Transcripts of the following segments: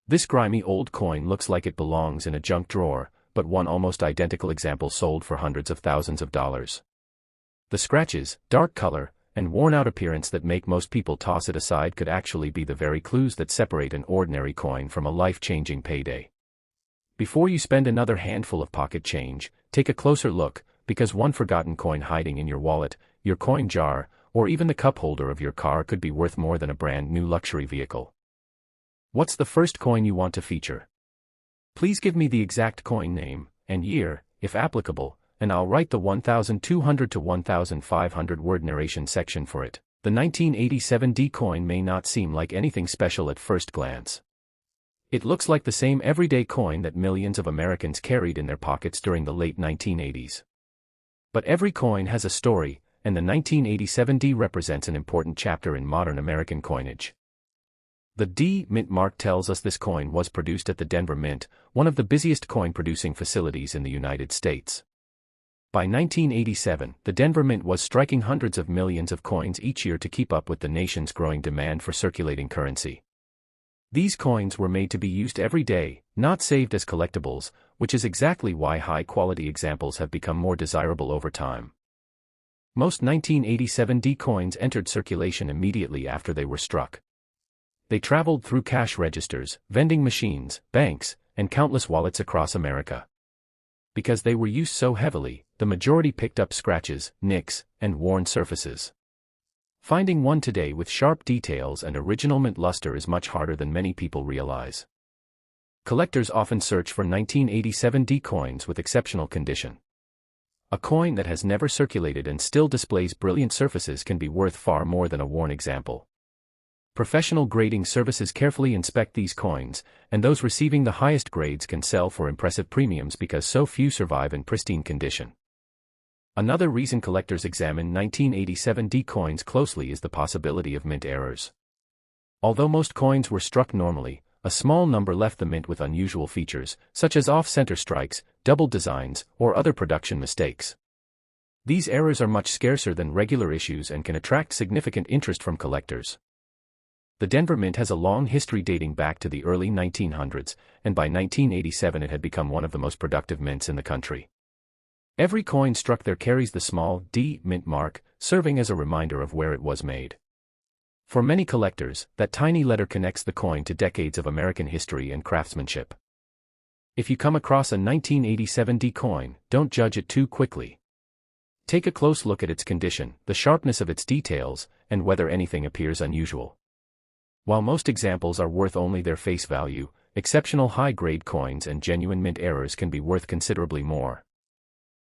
This grimy old coin looks like it belongs in a junk drawer, but one almost identical example sold for hundreds of thousands of dollars. The scratches, dark color, and worn-out appearance that make most people toss it aside could actually be the very clues that separate an ordinary coin from a life-changing payday. Before you spend another handful of pocket change, take a closer look, because one forgotten coin hiding in your wallet, your coin jar, or even the cup holder of your car could be worth more than a brand new luxury vehicle. What's the first coin you want to feature? Please give me the exact coin name and year, if applicable, and I'll write the 1,200 to 1,500 word narration section for it. The 1987 D coin may not seem like anything special at first glance. It looks like the same everyday coin that millions of Americans carried in their pockets during the late 1980s. But every coin has a story, and the 1987 D represents an important chapter in modern American coinage. The D Mint mark tells us this coin was produced at the Denver Mint, one of the busiest coin-producing facilities in the United States. By 1987, the Denver Mint was striking hundreds of millions of coins each year to keep up with the nation's growing demand for circulating currency. These coins were made to be used every day, not saved as collectibles, which is exactly why high-quality examples have become more desirable over time. Most 1987 D coins entered circulation immediately after they were struck. They traveled through cash registers, vending machines, banks, and countless wallets across America. Because they were used so heavily, the majority picked up scratches, nicks, and worn surfaces. Finding one today with sharp details and original mint luster is much harder than many people realize. Collectors often search for 1987 D coins with exceptional condition. A coin that has never circulated and still displays brilliant surfaces can be worth far more than a worn example. Professional grading services carefully inspect these coins, and those receiving the highest grades can sell for impressive premiums because so few survive in pristine condition. Another reason collectors examine 1987 D coins closely is the possibility of mint errors. Although most coins were struck normally, a small number left the mint with unusual features, such as off-center strikes, double designs, or other production mistakes. These errors are much scarcer than regular issues and can attract significant interest from collectors. The Denver Mint has a long history dating back to the early 1900s, and by 1987 it had become one of the most productive mints in the country. Every coin struck there carries the small D mint mark, serving as a reminder of where it was made. For many collectors, that tiny letter connects the coin to decades of American history and craftsmanship. If you come across a 1987 D coin, don't judge it too quickly. Take a close look at its condition, the sharpness of its details, and whether anything appears unusual. While most examples are worth only their face value, exceptional high-grade coins and genuine mint errors can be worth considerably more.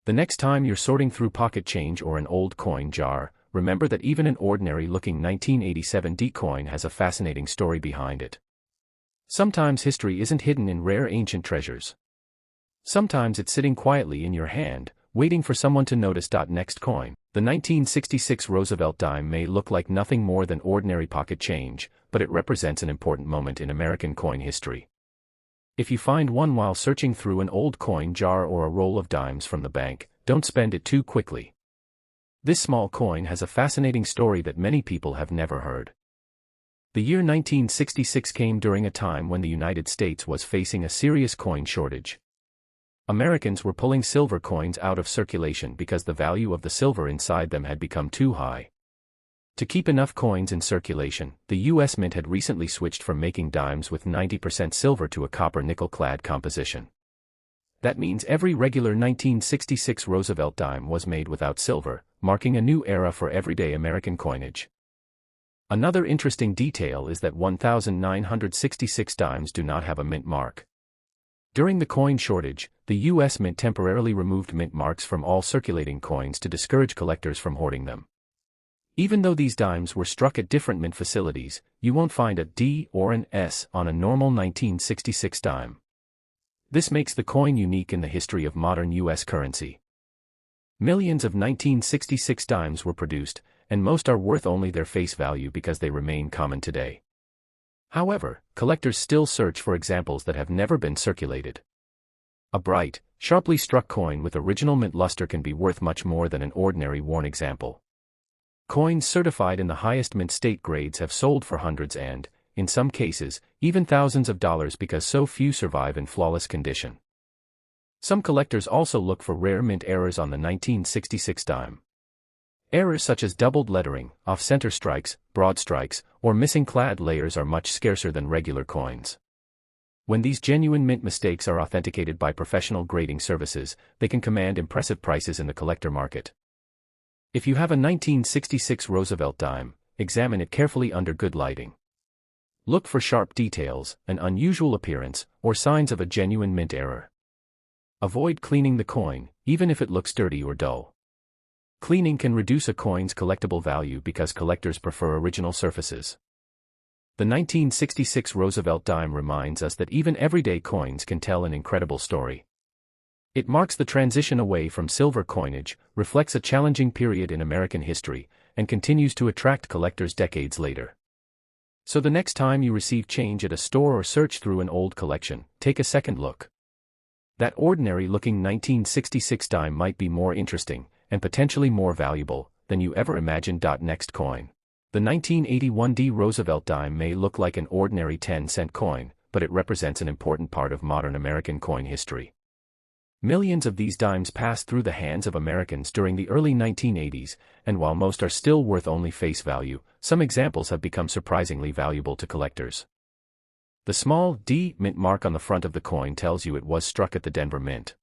The next time you're sorting through pocket change or an old coin jar, remember that even an ordinary-looking 1987 D coin has a fascinating story behind it. Sometimes history isn't hidden in rare ancient treasures. Sometimes it's sitting quietly in your hand, waiting for someone to notice. Next coin. The 1966 Roosevelt dime may look like nothing more than ordinary pocket change, but it represents an important moment in American coin history. If you find one while searching through an old coin jar or a roll of dimes from the bank, don't spend it too quickly. This small coin has a fascinating story that many people have never heard. The year 1966 came during a time when the United States was facing a serious coin shortage. Americans were pulling silver coins out of circulation because the value of the silver inside them had become too high. To keep enough coins in circulation, the U.S. Mint had recently switched from making dimes with 90% silver to a copper-nickel-clad composition. That means every regular 1966 Roosevelt dime was made without silver, marking a new era for everyday American coinage. Another interesting detail is that 1,966 dimes do not have a mint mark. During the coin shortage, the U.S. Mint temporarily removed mint marks from all circulating coins to discourage collectors from hoarding them. Even though these dimes were struck at different mint facilities, you won't find a D or an S on a normal 1966 dime. This makes the coin unique in the history of modern U.S. currency. Millions of 1966 dimes were produced, and most are worth only their face value because they remain common today. However, collectors still search for examples that have never been circulated. A bright, sharply struck coin with original mint luster can be worth much more than an ordinary worn example. Coins certified in the highest mint state grades have sold for hundreds and, in some cases, even thousands of dollars because so few survive in flawless condition. Some collectors also look for rare mint errors on the 1966 dime. Errors such as doubled lettering, off-center strikes, broad strikes, or missing clad layers are much scarcer than regular coins. When these genuine mint mistakes are authenticated by professional grading services, they can command impressive prices in the collector market. If you have a 1966 Roosevelt dime, examine it carefully under good lighting. Look for sharp details, an unusual appearance, or signs of a genuine mint error. Avoid cleaning the coin, even if it looks dirty or dull. Cleaning can reduce a coin's collectible value because collectors prefer original surfaces. The 1966 Roosevelt dime reminds us that even everyday coins can tell an incredible story. It marks the transition away from silver coinage, reflects a challenging period in American history, and continues to attract collectors decades later. So the next time you receive change at a store or search through an old collection, take a second look. That ordinary-looking 1966 dime might be more interesting, and potentially more valuable, than you ever imagined. Next coin. The 1981 Roosevelt dime may look like an ordinary 10-cent coin, but it represents an important part of modern American coin history. Millions of these dimes passed through the hands of Americans during the early 1980s, and while most are still worth only face value, some examples have become surprisingly valuable to collectors. The small D mint mark on the front of the coin tells you it was struck at the Denver Mint.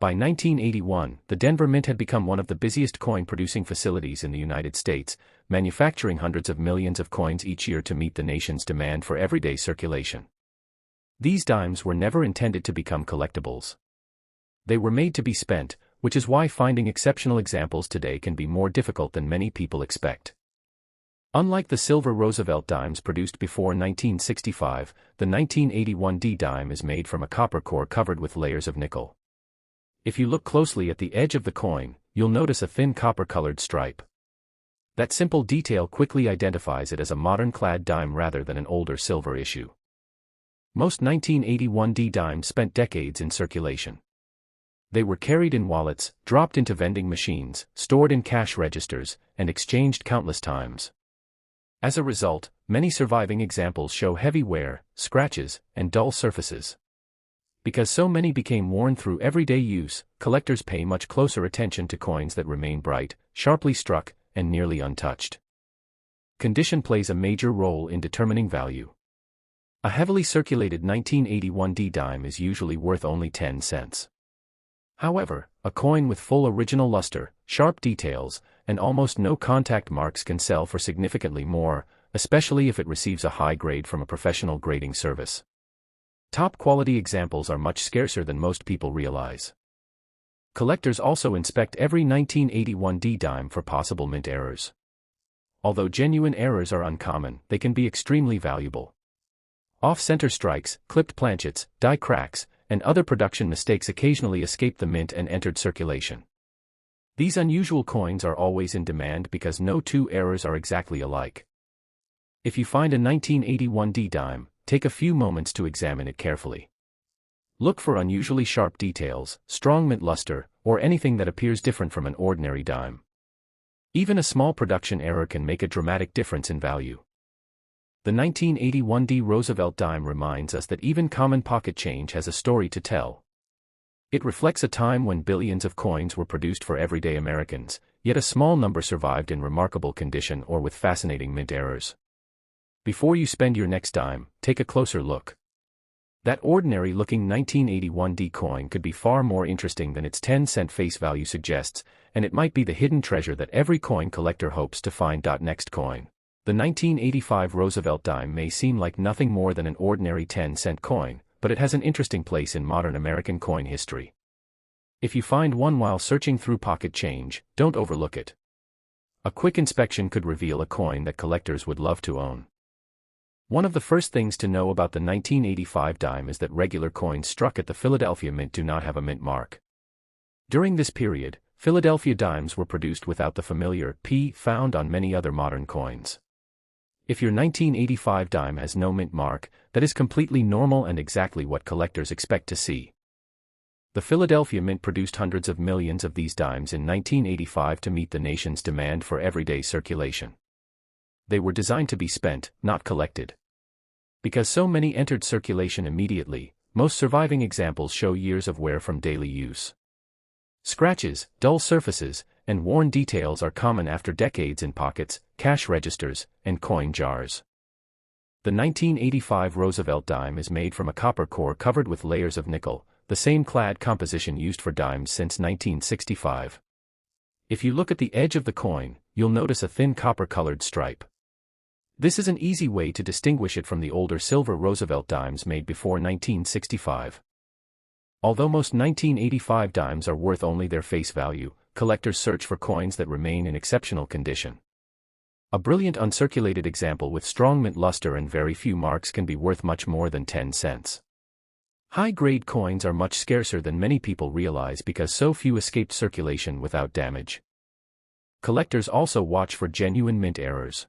By 1981, the Denver Mint had become one of the busiest coin-producing facilities in the United States, manufacturing hundreds of millions of coins each year to meet the nation's demand for everyday circulation. These dimes were never intended to become collectibles. They were made to be spent, which is why finding exceptional examples today can be more difficult than many people expect. Unlike the silver Roosevelt dimes produced before 1965, the 1981 D dime is made from a copper core covered with layers of nickel. If you look closely at the edge of the coin, you'll notice a thin copper-colored stripe. That simple detail quickly identifies it as a modern-clad dime rather than an older silver issue. Most 1981 D dimes spent decades in circulation. They were carried in wallets, dropped into vending machines, stored in cash registers, and exchanged countless times. As a result, many surviving examples show heavy wear, scratches, and dull surfaces. Because so many became worn through everyday use, collectors pay much closer attention to coins that remain bright, sharply struck, and nearly untouched. Condition plays a major role in determining value. A heavily circulated 1981 D dime is usually worth only 10 cents. However, a coin with full original luster, sharp details, and almost no contact marks can sell for significantly more, especially if it receives a high grade from a professional grading service. Top-quality examples are much scarcer than most people realize. Collectors also inspect every 1981 D dime for possible mint errors. Although genuine errors are uncommon, they can be extremely valuable. Off-center strikes, clipped planchets, die cracks, and other production mistakes occasionally escape the mint and entered circulation. These unusual coins are always in demand because no two errors are exactly alike. If you find a 1981 D dime, take a few moments to examine it carefully. Look for unusually sharp details, strong mint luster, or anything that appears different from an ordinary dime. Even a small production error can make a dramatic difference in value. The 1981 D Roosevelt dime reminds us that even common pocket change has a story to tell. It reflects a time when billions of coins were produced for everyday Americans, yet a small number survived in remarkable condition or with fascinating mint errors. Before you spend your next dime, take a closer look. That ordinary-looking 1981 D coin could be far more interesting than its 10-cent face value suggests, and it might be the hidden treasure that every coin collector hopes to find. Next coin. The 1985 Roosevelt dime may seem like nothing more than an ordinary 10-cent coin, but it has an interesting place in modern American coin history. If you find one while searching through pocket change, don't overlook it. A quick inspection could reveal a coin that collectors would love to own. One of the first things to know about the 1985 dime is that regular coins struck at the Philadelphia Mint do not have a mint mark. During this period, Philadelphia dimes were produced without the familiar P found on many other modern coins. If your 1985 dime has no mint mark, that is completely normal and exactly what collectors expect to see. The Philadelphia Mint produced hundreds of millions of these dimes in 1985 to meet the nation's demand for everyday circulation. They were designed to be spent, not collected. Because so many entered circulation immediately, most surviving examples show years of wear from daily use. Scratches, dull surfaces, and worn details are common after decades in pockets, cash registers, and coin jars. The 1985 Roosevelt dime is made from a copper core covered with layers of nickel, the same clad composition used for dimes since 1965. If you look at the edge of the coin, you'll notice a thin copper-colored stripe. This is an easy way to distinguish it from the older silver Roosevelt dimes made before 1965. Although most 1985 dimes are worth only their face value, collectors search for coins that remain in exceptional condition. A brilliant uncirculated example with strong mint luster and very few marks can be worth much more than 10 cents. High-grade coins are much scarcer than many people realize because so few escaped circulation without damage. Collectors also watch for genuine mint errors.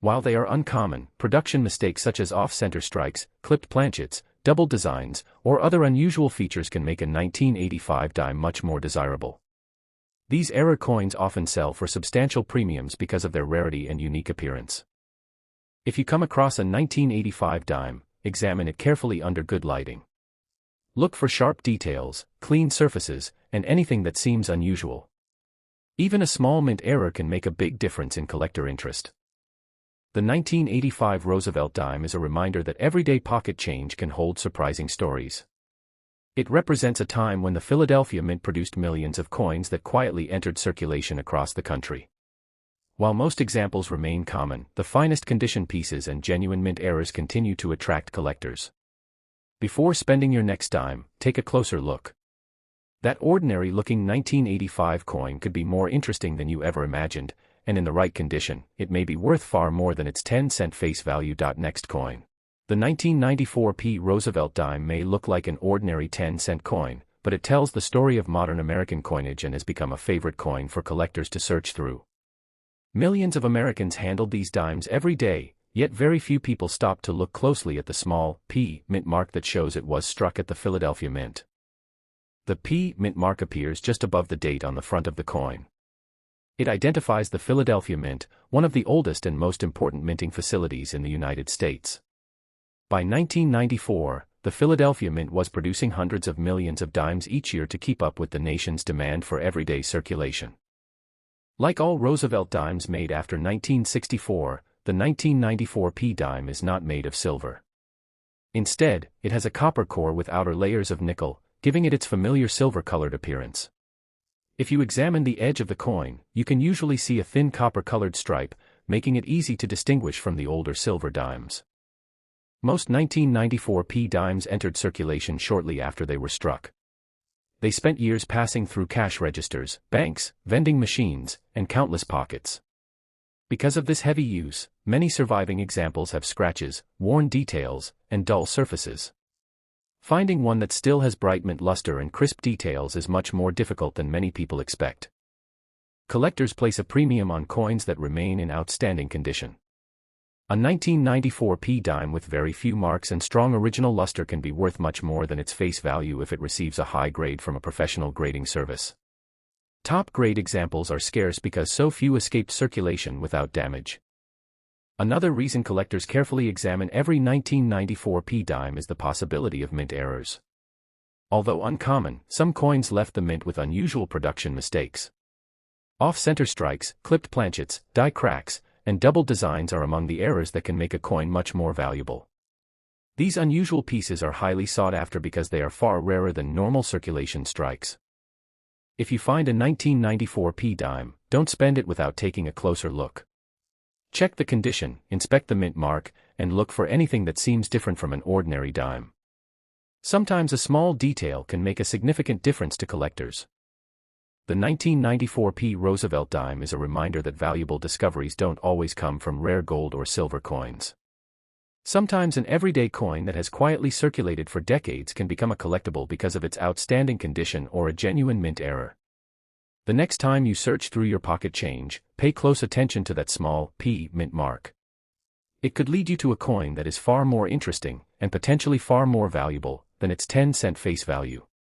While they are uncommon, production mistakes such as off-center strikes, clipped planchets, double designs, or other unusual features can make a 1985 dime much more desirable. These error coins often sell for substantial premiums because of their rarity and unique appearance. If you come across a 1985 dime, examine it carefully under good lighting. Look for sharp details, clean surfaces, and anything that seems unusual. Even a small mint error can make a big difference in collector interest. The 1985 Roosevelt dime is a reminder that everyday pocket change can hold surprising stories. It represents a time when the Philadelphia Mint produced millions of coins that quietly entered circulation across the country. While most examples remain common, the finest condition pieces and genuine mint errors continue to attract collectors. Before spending your next dime, take a closer look. That ordinary-looking 1985 coin could be more interesting than you ever imagined, and in the right condition, it may be worth far more than its 10-cent face value. Next coin. The 1994 P. Roosevelt dime may look like an ordinary 10-cent coin, but it tells the story of modern American coinage and has become a favorite coin for collectors to search through. Millions of Americans handled these dimes every day, yet very few people stop to look closely at the small P mint mark that shows it was struck at the Philadelphia Mint. The P mint mark appears just above the date on the front of the coin. It identifies the Philadelphia Mint, one of the oldest and most important minting facilities in the United States. By 1994, the Philadelphia Mint was producing hundreds of millions of dimes each year to keep up with the nation's demand for everyday circulation. Like all Roosevelt dimes made after 1964, the 1994 P dime is not made of silver. Instead, it has a copper core with outer layers of nickel, giving it its familiar silver-colored appearance. If you examine the edge of the coin, you can usually see a thin copper-colored stripe, making it easy to distinguish from the older silver dimes. Most 1994 P dimes entered circulation shortly after they were struck. They spent years passing through cash registers, banks, vending machines, and countless pockets. Because of this heavy use, many surviving examples have scratches, worn details, and dull surfaces. Finding one that still has bright mint luster and crisp details is much more difficult than many people expect. Collectors place a premium on coins that remain in outstanding condition. A 1994 P dime with very few marks and strong original luster can be worth much more than its face value if it receives a high grade from a professional grading service. Top-grade examples are scarce because so few escaped circulation without damage. Another reason collectors carefully examine every 1994 P dime is the possibility of mint errors. Although uncommon, some coins left the mint with unusual production mistakes. Off-center strikes, clipped planchets, die cracks, and double designs are among the errors that can make a coin much more valuable. These unusual pieces are highly sought after because they are far rarer than normal circulation strikes. If you find a 1994 P dime, don't spend it without taking a closer look. Check the condition, inspect the mint mark, and look for anything that seems different from an ordinary dime. Sometimes a small detail can make a significant difference to collectors. The 1994 P Roosevelt dime is a reminder that valuable discoveries don't always come from rare gold or silver coins. Sometimes an everyday coin that has quietly circulated for decades can become a collectible because of its outstanding condition or a genuine mint error. The next time you search through your pocket change, pay close attention to that small P mint mark. It could lead you to a coin that is far more interesting, and potentially far more valuable, than its 10-cent face value.